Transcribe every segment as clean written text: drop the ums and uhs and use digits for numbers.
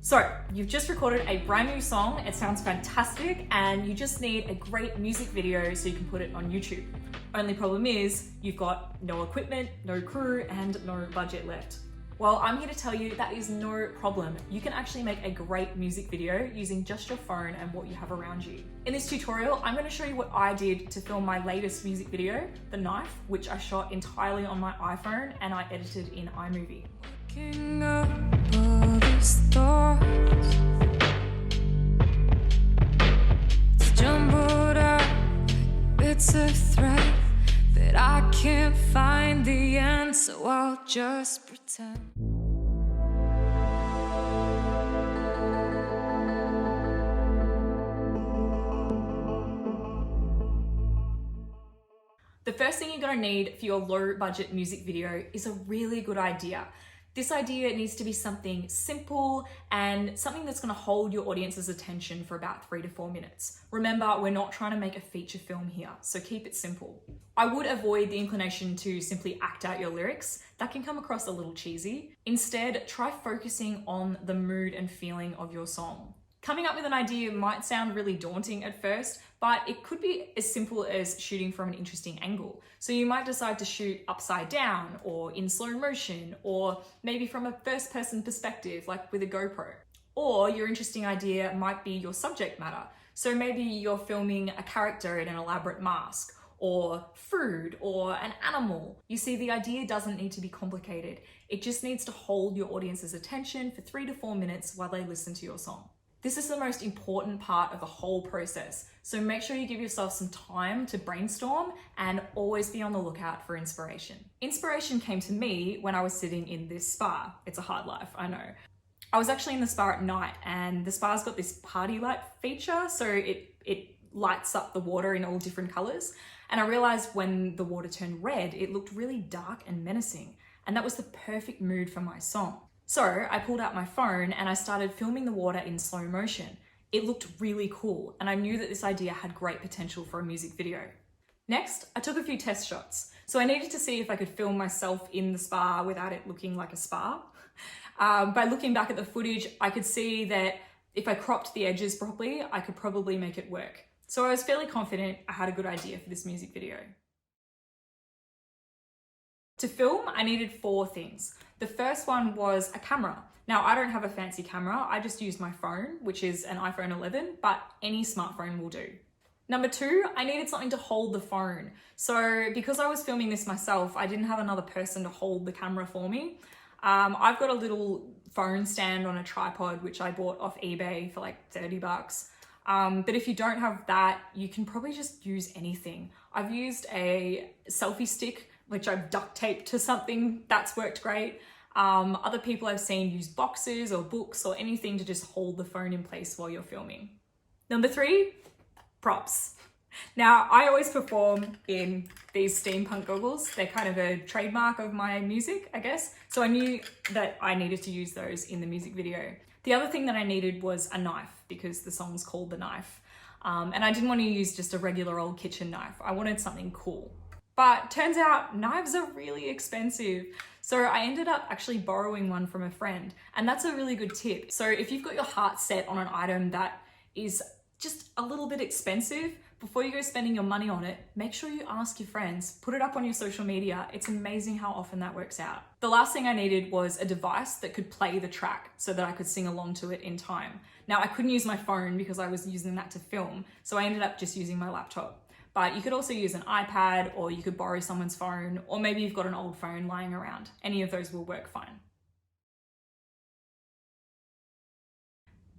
So, you've just recorded a brand new song, it sounds fantastic, and you just need a great music video so you can put it on YouTube. Only problem is, you've got no equipment, no crew, and no budget left. Well, I'm here to tell you that is no problem. You can actually make a great music video using just your phone and what you have around you. In this tutorial, I'm going to show you what I did to film my latest music video, The Knife, which I shot entirely on my iPhone and I edited in iMovie. Looking up all these thoughts, it's jumbled up, bits of thread, but I can't find the end, so I'll just pretend. The first thing you're going to need for your low budget music video is a really good idea. This idea needs to be something simple and something that's going to hold your audience's attention for about 3 to 4 minutes. Remember, we're not trying to make a feature film here, so keep it simple. I would avoid the inclination to simply act out your lyrics. That can come across a little cheesy. Instead, try focusing on the mood and feeling of your song. Coming up with an idea might sound really daunting at first, but it could be as simple as shooting from an interesting angle. So you might decide to shoot upside down or in slow motion, or maybe from a first person perspective, like with a GoPro. Or your interesting idea might be your subject matter. So maybe you're filming a character in an elaborate mask, or food, or an animal. You see, the idea doesn't need to be complicated. It just needs to hold your audience's attention for 3 to 4 minutes while they listen to your song. This is the most important part of the whole process, so make sure you give yourself some time to brainstorm and always be on the lookout for inspiration. Inspiration came to me when I was sitting in this spa. It's a hard life, I know. I was actually in the spa at night, and the spa's got this party light feature, so it lights up the water in all different colors. And I realized when the water turned red, it looked really dark and menacing, and that was the perfect mood for my song. So I pulled out my phone and I started filming the water in slow motion. It looked really cool, and I knew that this idea had great potential for a music video. Next, I took a few test shots. So I needed to see if I could film myself in the spa without it looking like a spa. By looking back at the footage, I could see that if I cropped the edges properly, I could probably make it work. So I was fairly confident I had a good idea for this music video. To film, I needed 4 things. The first one was a camera. Now, I don't have a fancy camera, I just use my phone, which is an iPhone 11, but any smartphone will do. Number 2, I needed something to hold the phone. So because I was filming this myself, I didn't have another person to hold the camera for me. I've got a little phone stand on a tripod, which I bought off eBay for like 30 bucks. But if you don't have that, you can probably just use anything. I've used a selfie stick, which I've duct taped to something. That's worked great. Other people I've seen use boxes or books or anything to just hold the phone in place while you're filming. Number 3, props. Now, I always perform in these steampunk goggles. They're kind of a trademark of my music, I guess. So I knew that I needed to use those in the music video. The other thing that I needed was a knife, because the song's called The Knife. And I didn't want to use just a regular old kitchen knife. I wanted something cool. But turns out knives are really expensive. So I ended up actually borrowing one from a friend, and that's a really good tip. So if you've got your heart set on an item that is just a little bit expensive, before you go spending your money on it, make sure you ask your friends, put it up on your social media. It's amazing how often that works out. The last thing I needed was a device that could play the track so that I could sing along to it in time. Now, I couldn't use my phone because I was using that to film, so I ended up just using my laptop. But you could also use an iPad, or you could borrow someone's phone, or maybe you've got an old phone lying around. Any of those will work fine.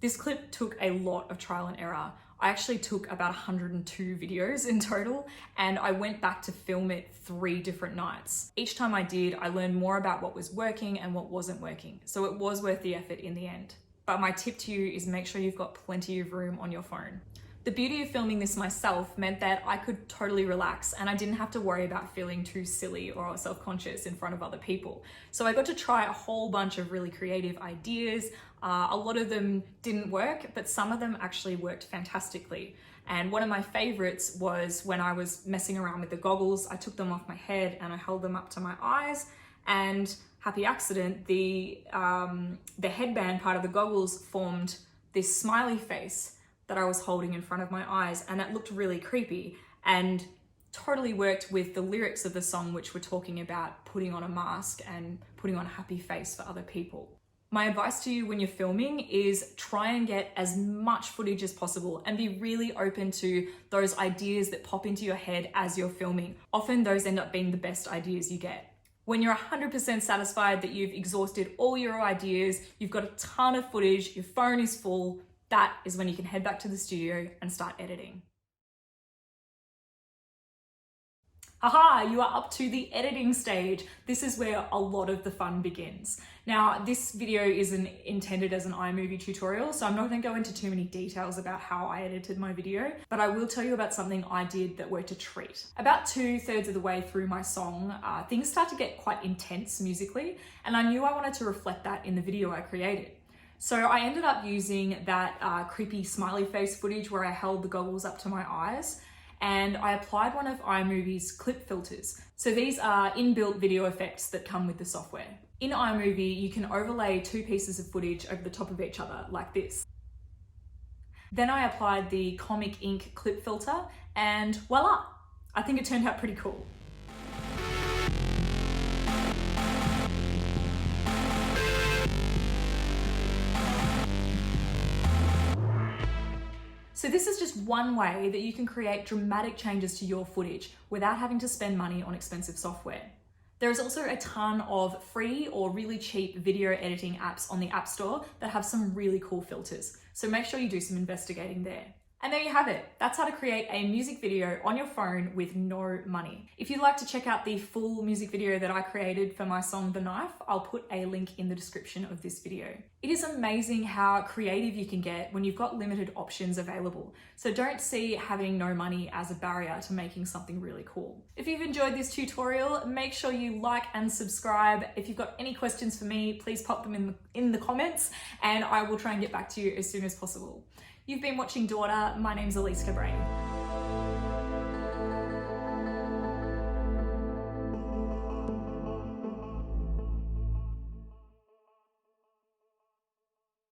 This clip took a lot of trial and error. I actually took about 102 videos in total, and I went back to film it 3 different nights. Each time I did, I learned more about what was working and what wasn't working. So it was worth the effort in the end. But my tip to you is make sure you've got plenty of room on your phone. The beauty of filming this myself meant that I could totally relax, and I didn't have to worry about feeling too silly or self-conscious in front of other people. So I got to try a whole bunch of really creative ideas. A lot of them didn't work, but some of them actually worked fantastically. And one of my favorites was when I was messing around with the goggles. I took them off my head and I held them up to my eyes and happy accident, the headband part of the goggles formed this smiley face that I was holding in front of my eyes, and it looked really creepy and totally worked with the lyrics of the song, which were talking about putting on a mask and putting on a happy face for other people. My advice to you when you're filming is try and get as much footage as possible and be really open to those ideas that pop into your head as you're filming. Often those end up being the best ideas you get. When you're 100% satisfied that you've exhausted all your ideas, you've got a ton of footage, your phone is full, that is when you can head back to the studio and start editing. Haha, you are up to the editing stage. This is where a lot of the fun begins. Now, this video isn't intended as an iMovie tutorial, so I'm not going to go into too many details about how I edited my video, but I will tell you about something I did that worked a treat. About 2/3 of the way through my song, things start to get quite intense musically, and I knew I wanted to reflect that in the video I created. So I ended up using that creepy smiley face footage where I held the goggles up to my eyes, and I applied one of iMovie's clip filters. So these are inbuilt video effects that come with the software. In iMovie, you can overlay 2 pieces of footage over the top of each other like this. Then I applied the Comic Ink clip filter and voila! I think it turned out pretty cool. So this is just one way that you can create dramatic changes to your footage without having to spend money on expensive software. There is also a ton of free or really cheap video editing apps on the App Store that have some really cool filters. So make sure you do some investigating there. And there you have it. That's how to create a music video on your phone with no money. If you'd like to check out the full music video that I created for my song The Knife, I'll put a link in the description of this video. It is amazing how creative you can get when you've got limited options available. So don't see having no money as a barrier to making something really cool. If you've enjoyed this tutorial, make sure you like and subscribe. If you've got any questions for me, please pop them in the comments and I will try and get back to you as soon as possible. You've been watching DAWter. My name's Elise Cabret.